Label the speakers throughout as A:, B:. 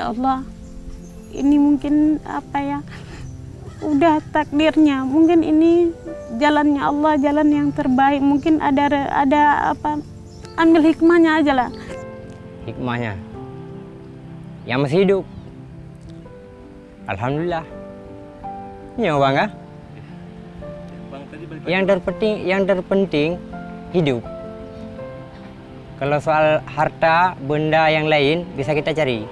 A: Ya Allah, ini mungkin apa ya, udah takdirnya, mungkin ini jalannya Allah, jalan yang terbaik. Mungkin ada apa, ambil hikmahnya aja lah.
B: Hikmahnya yang masih hidup, alhamdulillah. Ya bang, yang terpenting hidup. Kalau soal harta, benda yang lain bisa kita cari.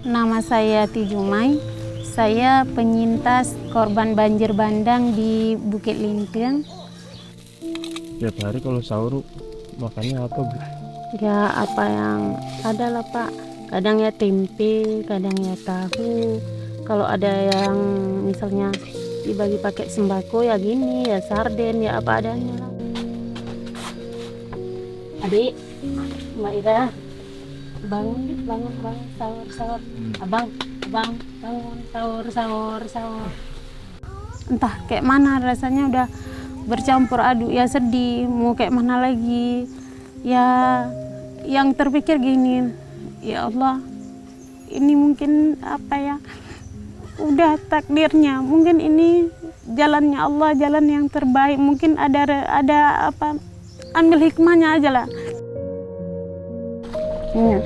A: Nama saya Tijumai, saya penyintas korban banjir bandang di Bukit Lintang.
C: Tiap hari kalau sahur makannya apa, Bu?
A: Ya apa yang ada lah Pak, kadang ya tempe, kadang ya tahu. Kalau ada yang misalnya dibagi pakai sembako ya gini, ya sarden, ya apa adanya lah. Adik, Mbak Ira, bangun sahur. Abang, bangun sahur. Entah kayak mana rasanya, udah bercampur aduk, ya sedih, mau kayak mana lagi. Ya yang terpikir gini, ya Allah, ini mungkin apa ya, udah takdirnya, mungkin ini jalannya Allah, jalan yang terbaik. Mungkin ada apa, ambil hikmahnya aja lah. Ya.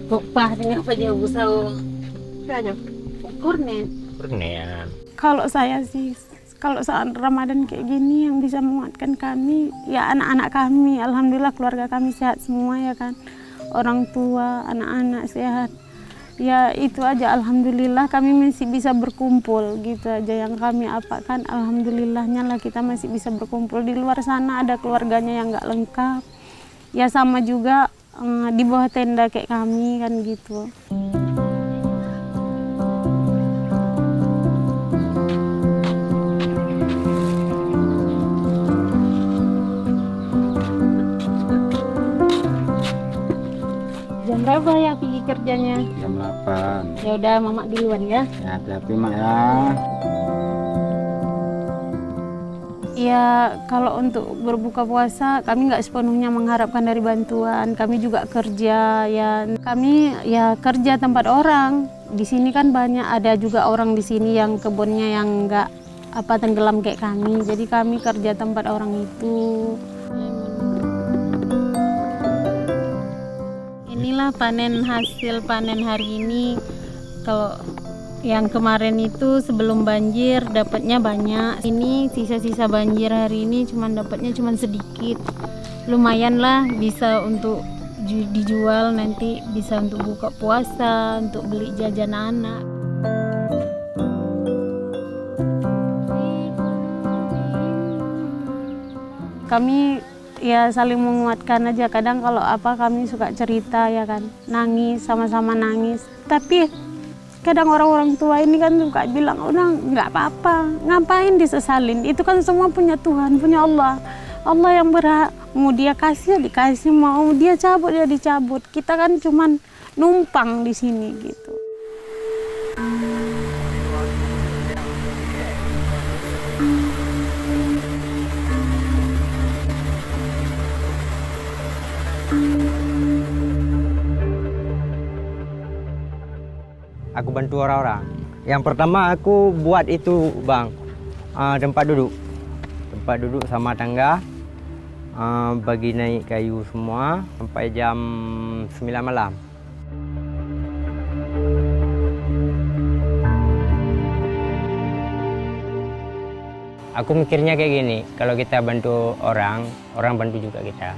A: Kok pah dengan apa jauh busau? Kurnet. Kalau saya sih, kalau saat Ramadan kayak gini yang bisa menguatkan kami, ya anak-anak kami. Alhamdulillah keluarga kami sehat semua ya kan. Orang tua, anak-anak sehat. Ya itu aja, alhamdulillah kami masih bisa berkumpul, gitu aja yang kami apakan. Alhamdulillahnya lah kita masih bisa berkumpul. Di luar sana ada keluarganya yang nggak lengkap, ya sama juga di bawah tenda kayak kami kan gitu. Jam berapa ya pergi kerjanya?
C: Jam 8.
A: Ya udah, Mama duluan ya.
C: Ya, hati-hati Mak ya.
A: Ya kalau untuk berbuka puasa kami nggak sepenuhnya mengharapkan dari bantuan. Kami juga kerja ya. Kami ya kerja tempat orang. Di sini kan banyak, ada juga orang di sini yang kebunnya yang nggak apa tenggelam kayak kami. Jadi kami kerja tempat orang itu. Inilah hasil panen hari ini. Kalau yang kemarin itu sebelum banjir dapatnya banyak. Ini sisa-sisa banjir hari ini dapatnya cuma sedikit. Lumayan lah, bisa untuk dijual, nanti bisa untuk buka puasa, untuk beli jajan anak. Kami ya saling menguatkan aja. Kadang kalau apa kami suka cerita ya kan, nangis, sama-sama nangis. Tapi kadang orang-orang tua ini kan suka bilang, udah nggak apa-apa, ngapain disesalin, itu kan semua punya Tuhan, punya Allah. Allah yang berhak, mau dia kasih ya dikasih, mau dia cabut ya dicabut. Kita kan cuman numpang di sini gitu.
B: Aku bantu orang-orang. Yang pertama aku buat itu bang, tempat duduk sama tangga, bagi naik kayu semua sampai jam 9 malam. Aku mikirnya kayak gini, kalau kita bantu orang, orang bantu juga kita.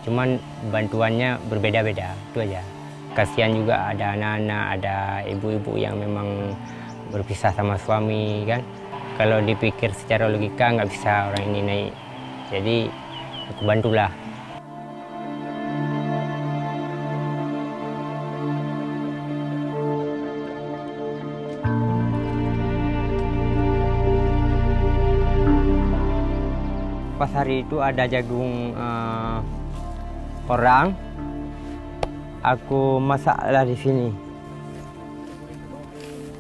B: Cuman bantuannya berbeda-beda, itu aja. Kasihan juga ada anak-anak, ada ibu-ibu yang memang berpisah sama suami kan. Kalau dipikir secara logika nggak bisa orang ini naik. Jadi aku bantulah. Pas hari itu ada jagung orang, aku masaklah di sini.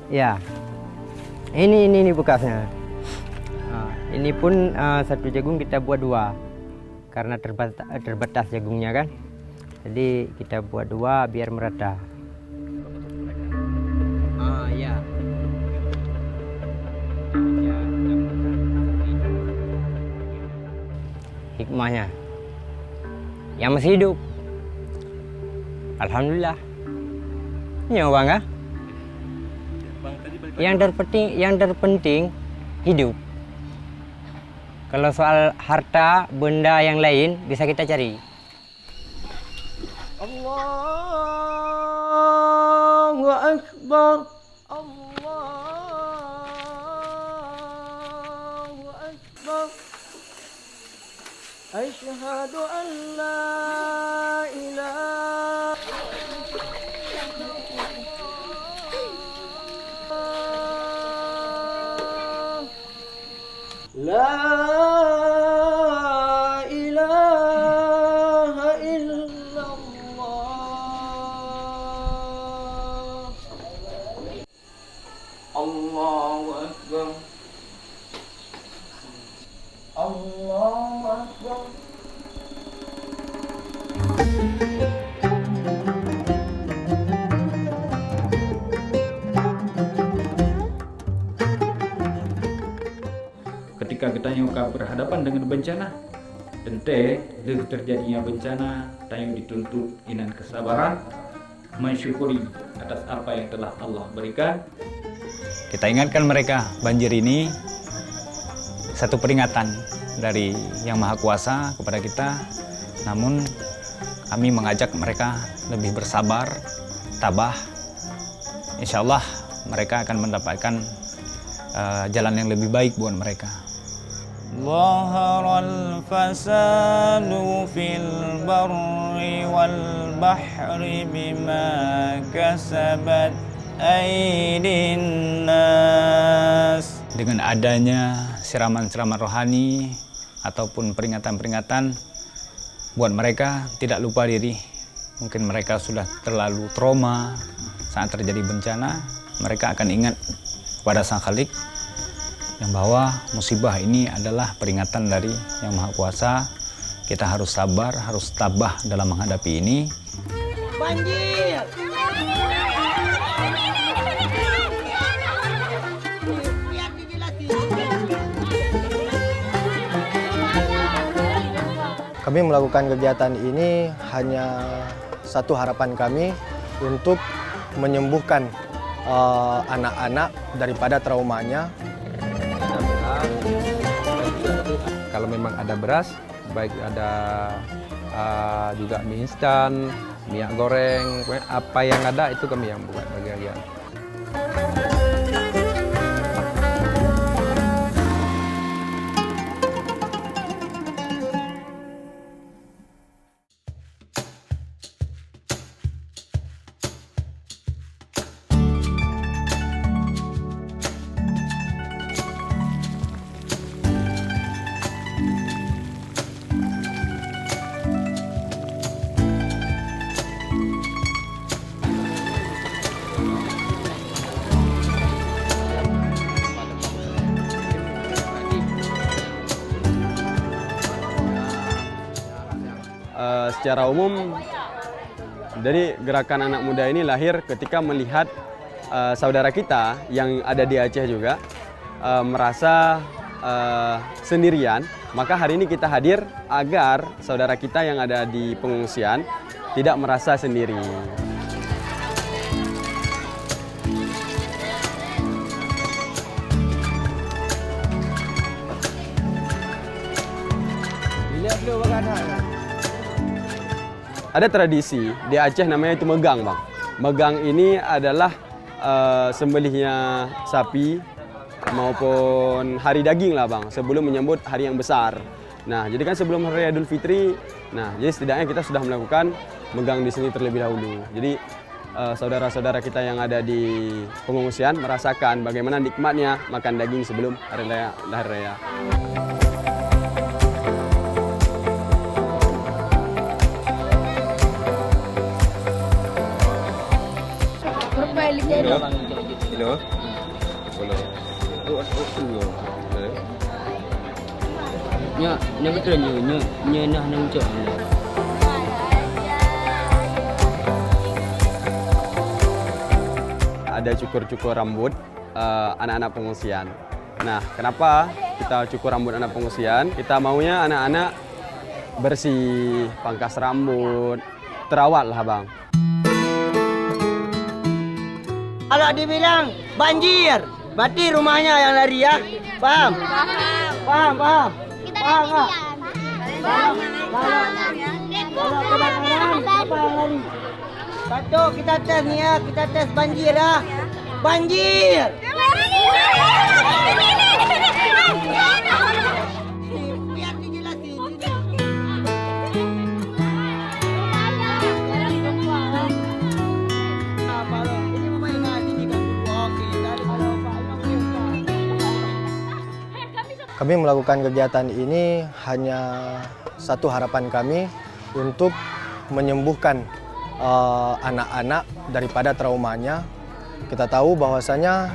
B: Ya, ini bekasnya. Ini pun satu jagung kita buat dua, karena terbatas jagungnya kan. Jadi kita buat dua biar merata. Ya. Hikmahnya yang masih hidup, alhamdulillah. Ini bang ya. Yang terpenting hidup. Kalau soal harta benda yang lain bisa kita cari. Allahu Akbar. Allahu Akbar. Asyhadu an la ilaha illallah. Allahu Akbar. Allahu Akbar.
D: Ketika kita nyuka berhadapan dengan bencana, ente dari terjadinya bencana, tayo dituntut inan kesabaran, mensyukuri atas apa yang telah Allah berikan.
E: Kita ingatkan mereka, banjir ini satu peringatan dari Yang Maha Kuasa kepada kita. Namun kami mengajak mereka lebih bersabar, tabah. Insya Allah mereka akan mendapatkan jalan yang lebih baik buat mereka. Zaharal fasadu fil barri wal bahri bima kasabat aydin nas. Dengan adanya siraman-siraman rohani ataupun peringatan-peringatan, buat mereka tidak lupa diri. Mungkin mereka sudah terlalu trauma saat terjadi bencana. Mereka akan ingat kepada Sang Khalik yang bahwa musibah ini adalah peringatan dari Yang Maha Kuasa. Kita harus sabar, harus tabah dalam menghadapi ini.
B: Banjir!
F: Kami melakukan kegiatan ini hanya satu harapan kami untuk menyembuhkan anak-anak daripada traumanya.
G: Kalau memang ada beras, baik ada juga mie instan, minyak goreng, apa yang ada itu kami yang buat bagian.
H: secara umum, jadi gerakan anak muda ini lahir ketika melihat saudara kita yang ada di Aceh juga merasa sendirian. Maka hari ini kita hadir agar saudara kita yang ada di pengungsian tidak merasa sendiri. Ada tradisi di Aceh namanya itu megang, Bang. Megang ini adalah sembelihnya sapi maupun hari daging lah, Bang, sebelum menyambut hari yang besar. Nah, jadi kan sebelum hari Idul Fitri, nah jadi setidaknya kita sudah melakukan megang di sini terlebih dahulu. Jadi saudara-saudara kita yang ada di pengungsian merasakan bagaimana nikmatnya makan daging sebelum hari raya. Ada cukur-cukur rambut anak-anak pengungsian. Nah, kenapa kita cukur rambut anak pengungsian? Kita maunya anak-anak bersih, pangkas rambut, terawat lah, Bang.
I: Kalau dibilang banjir, berarti rumahnya yang lari ya? Paham? Paham, paham. Paham nggak? Kalau kebakaran, siapa yang lari? Satu, kita tes nih ya, kita tes banjir ya. Banjir! Biar dijelasin.
F: Kami melakukan kegiatan ini hanya satu harapan kami untuk menyembuhkan anak-anak daripada traumanya. Kita tahu bahwasanya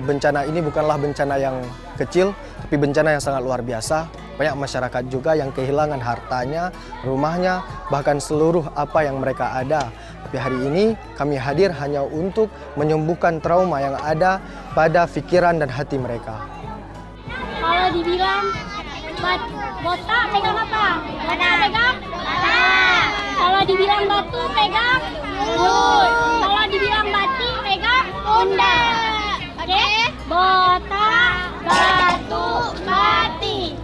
F: bencana ini bukanlah bencana yang kecil, tapi bencana yang sangat luar biasa. Banyak masyarakat juga yang kehilangan hartanya, rumahnya, bahkan seluruh apa yang mereka ada. Tapi hari ini kami hadir hanya untuk menyembuhkan trauma yang ada pada pikiran dan hati mereka.
J: Kalau dibilang botak pegang apa? Botak pegang? Tanah. Kalau dibilang batu pegang? Mulut. Kalau dibilang batik pegang? Pundak. Oke? Botak, batu, batik.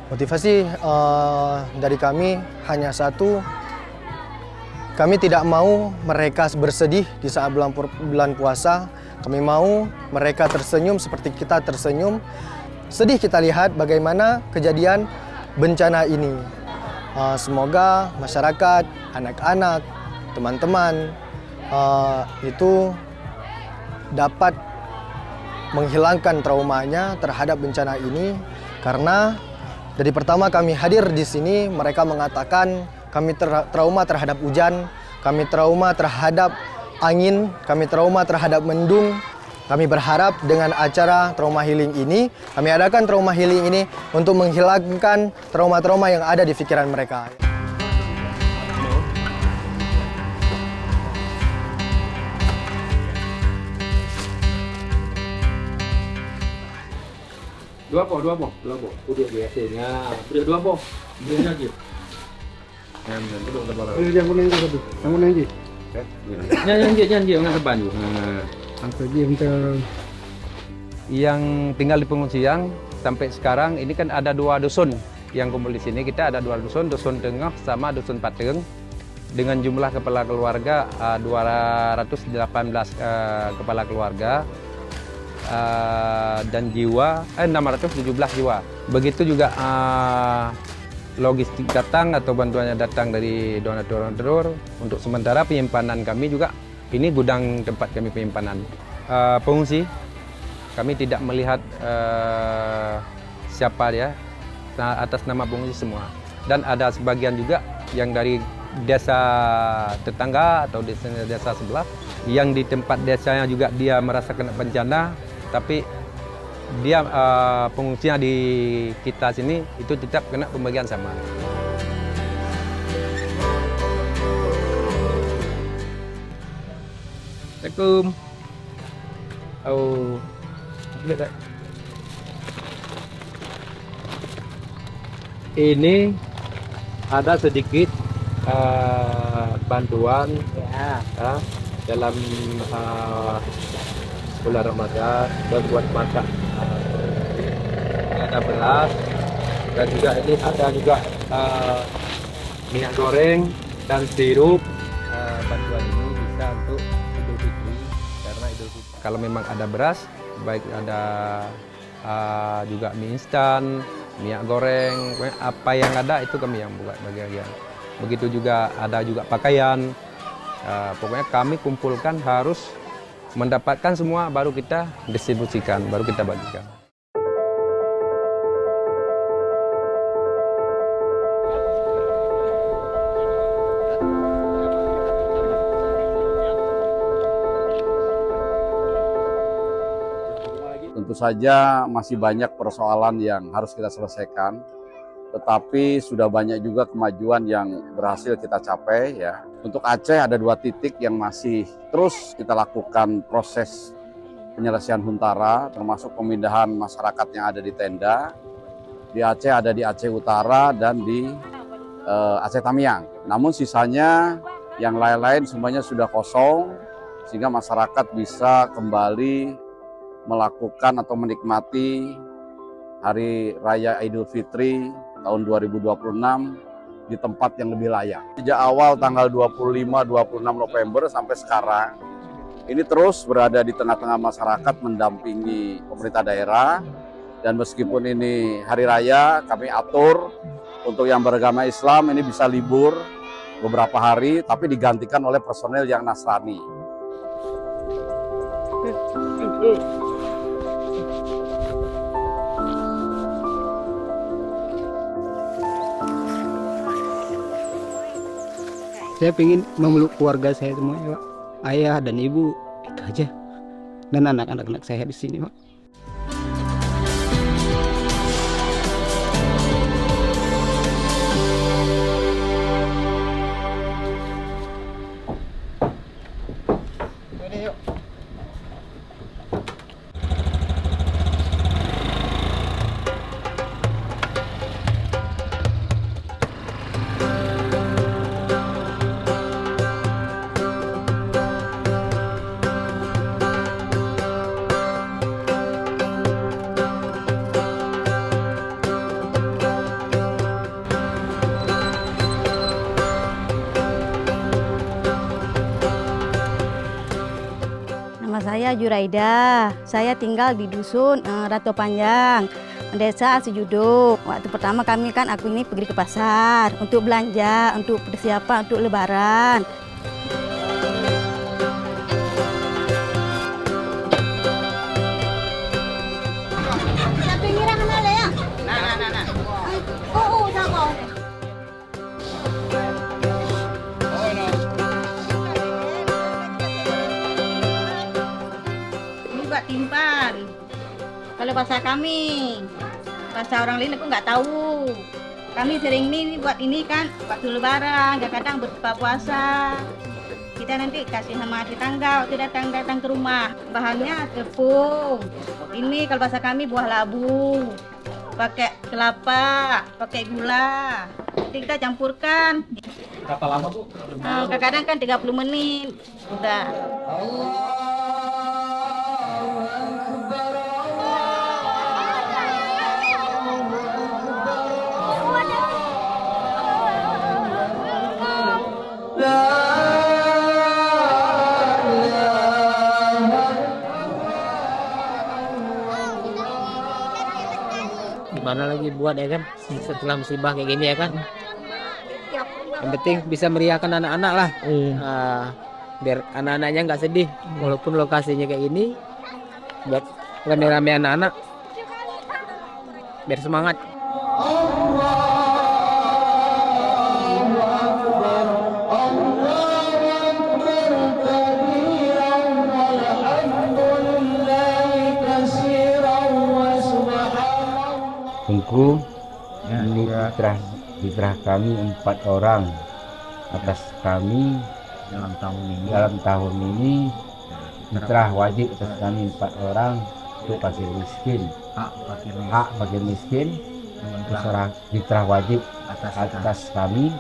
F: Motivasi dari kami hanya satu. Kami tidak mau mereka bersedih di saat bulan puasa. Kami mau mereka tersenyum seperti kita tersenyum. Sedih kita lihat bagaimana kejadian bencana ini. Semoga masyarakat, anak-anak, teman-teman itu dapat menghilangkan traumanya terhadap bencana ini. Karena dari pertama kami hadir di sini, mereka mengatakan kami trauma terhadap hujan, kami trauma terhadap angin, kami trauma terhadap mendung. Kami berharap dengan acara trauma healing ini, kami adakan trauma healing ini untuk menghilangkan trauma-trauma yang ada di pikiran mereka.
D: Dua po. Udah biasanya. Udah dua po. Belinya aja.
C: Yang kuning itu satu. Yang kuning aja.
D: Jangan teban.
G: Yang tinggal di pengungsian sampai sekarang ini kan ada 2 dusun yang kumpul di sini. Kita ada 2 dusun, dusun Tengah sama dusun Pateng. Dengan jumlah kepala keluarga 218 kepala keluarga dan jiwa 617 jiwa. Begitu juga logistik datang atau bantuannya datang dari donatur-donatur. Untuk sementara penyimpanan kami juga, ini gudang tempat kami penyimpanan pengungsi. Kami tidak melihat siapa dia, atas nama pengungsi semua. Dan ada sebagian juga yang dari desa tetangga atau desa sebelah, yang di tempat desanya juga dia merasakan bencana, tapi dia pengungsinya di kita sini itu tetap kena pembagian sama. Assalamualaikum. Oh, ini ada sedikit bantuan ya, dalam bulan Ramadan buat masak. Ada beras dan juga ini ada juga minyak goreng dan sirup. Bantuan ini bisa untuk Idul Fitri karena Idul Fitri. Kalau memang ada beras, baik ada juga mie instan, minyak goreng, apa yang ada itu kami yang buat bagian. Begitu juga ada juga pakaian. Pokoknya kami kumpulkan harus mendapatkan semua baru kita distribusikan, baru kita bagikan.
K: Tentu saja masih banyak persoalan yang harus kita selesaikan, tetapi sudah banyak juga kemajuan yang berhasil kita capai ya. Untuk Aceh ada 2 titik yang masih terus kita lakukan proses penyelesaian huntara, termasuk pemindahan masyarakat yang ada di tenda. Di Aceh ada di Aceh Utara dan di Aceh Tamiang. Namun sisanya yang lain-lain semuanya sudah kosong, sehingga masyarakat bisa kembali melakukan atau menikmati Hari Raya Idul Fitri tahun 2026 di tempat yang lebih layak. Sejak awal tanggal 25-26 November sampai sekarang, ini terus berada di tengah-tengah masyarakat mendampingi pemerintah daerah. Dan meskipun ini Hari Raya, kami atur untuk yang beragama Islam ini bisa libur beberapa hari, tapi digantikan oleh personel yang Nasrani.
L: Saya ingin memeluk keluarga saya semuanya, Pak. Ayah dan ibu, itu aja. Dan anak-anak saya di sini, Pak.
M: Nama saya Juraida, saya tinggal di Dusun Ratu Panjang, Desa Sejudo. Waktu pertama aku ini pergi ke pasar untuk belanja, untuk persiapan untuk Lebaran. Timpan. Kalau bahasa kami, bahasa orang lain aku nggak tahu. Kami sering ini buat ini kan waktu Lebaran, kadang-kadang berbuka puasa. Kita nanti kasih sama tetangga waktu datang ke rumah. Bahannya tepung. Ini kalau bahasa kami buah labu. Pakai kelapa, pakai gula. Nanti kita campurkan.
D: Berapa lama, Bu?
M: Kadang-kadang kan 30 menit. Udah.
N: Gimana lagi buat ya kan setelah musibah kayak gini ya kan, yang penting bisa meriahkan anak-anak lah. Biar anak-anaknya nggak sedih walaupun lokasinya kayak gini, buat rame-rame anak-anak biar semangat.
O: Tuanku, ini fitrah kami 4 orang atas kami dalam tahun ini fitrah wajib atas kami 4 orang untuk fakir miskin, hak fakir miskin, fitrah wajib atas kami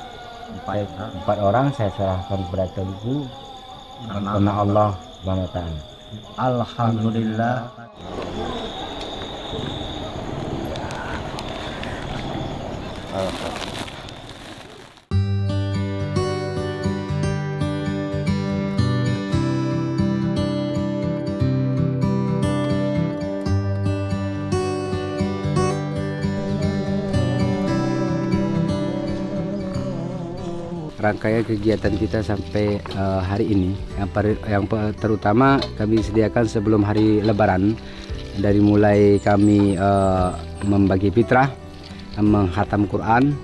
O: 4 orang saya serahkan kepada Tuanku karena Allah Subhanahu wa Ta'ala.
I: Alhamdulillah.
O: Rangkaian kegiatan kita sampai hari ini yang terutama kami sediakan sebelum hari Lebaran, dari mulai kami membagi fitrah, menghatam Quran,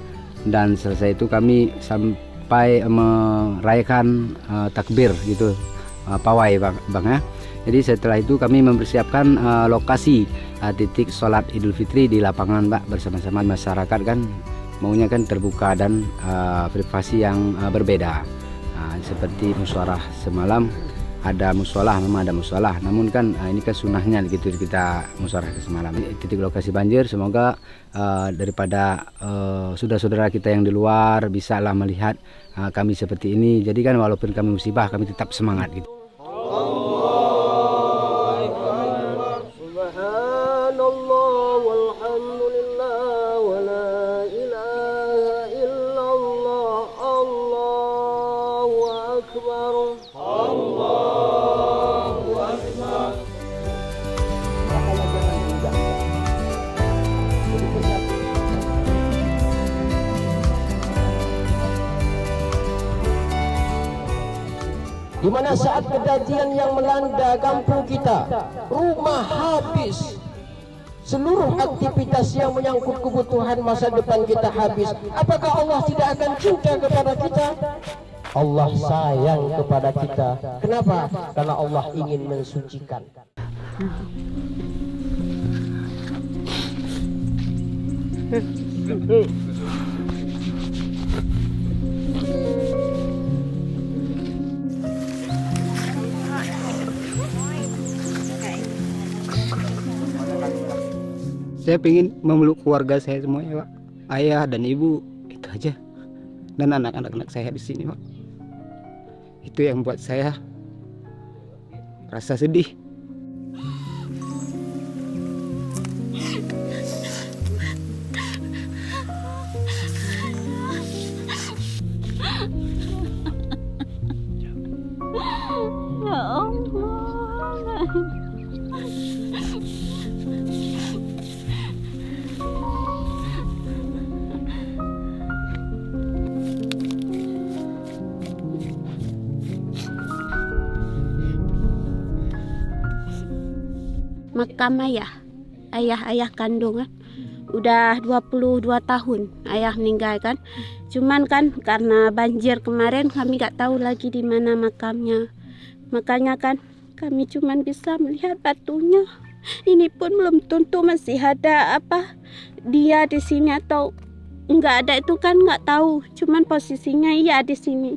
O: dan selesai itu kami sampai merayakan takbir gitu, pawai bang ya. Jadi setelah itu kami mempersiapkan lokasi titik sholat Idul Fitri di lapangan Pak, bersama-sama masyarakat kan maunya kan terbuka dan privasi yang berbeda. Seperti musyawarah semalam ada musolah, memang ada musolah, namun kan ini kan sunahnya gitu kita musyawarah semalam. Titik lokasi banjir, semoga daripada saudara-saudara kita yang di luar bisa lah melihat kami seperti ini. Jadi kan walaupun kami musibah, kami tetap semangat gitu.
P: Di mana saat kejadian yang melanda kampung kita, rumah habis, seluruh aktivitas yang menyangkut kebutuhan masa depan kita habis. Apakah Allah tidak akan cinta kepada kita? Allah sayang kepada kita. Kenapa? Karena Allah ingin mensucikan.
L: Saya ingin memeluk keluarga saya semuanya, Pak. Ayah dan ibu, itu aja. Dan anak-anak saya di sini, Pak. Itu yang buat saya rasa sedih.
J: Ya Allah.
A: Makam ayah kandung kan. Udah 22 tahun ayah meninggal kan. Cuman kan karena banjir kemarin kami gak tahu lagi di mana makamnya. Makanya kan kami cuman bisa melihat batunya. Ini pun belum tentu masih ada dia di sini atau enggak ada, itu kan nggak tahu. Cuman posisinya iya di sini.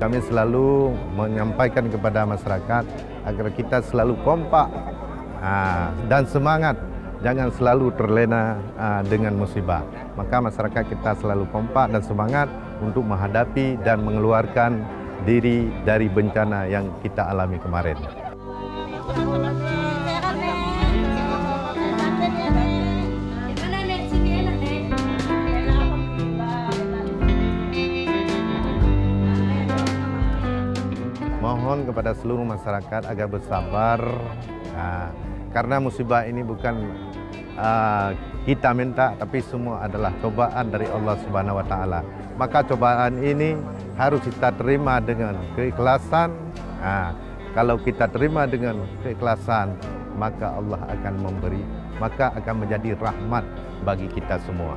Q: Kami selalu menyampaikan kepada masyarakat agar kita selalu kompak dan semangat, jangan selalu terlena dengan musibah. Maka masyarakat kita selalu kompak dan semangat untuk menghadapi dan mengeluarkan diri dari bencana yang kita alami kemarin. mohon kepada seluruh masyarakat agar bersabar, karena musibah ini bukan kita minta, tapi semua adalah cobaan dari Allah Subhanahu wa Ta'ala. Maka cobaan ini harus kita terima dengan keikhlasan. Kalau kita terima dengan keikhlasan, maka Allah akan memberi, maka akan menjadi rahmat bagi kita semua.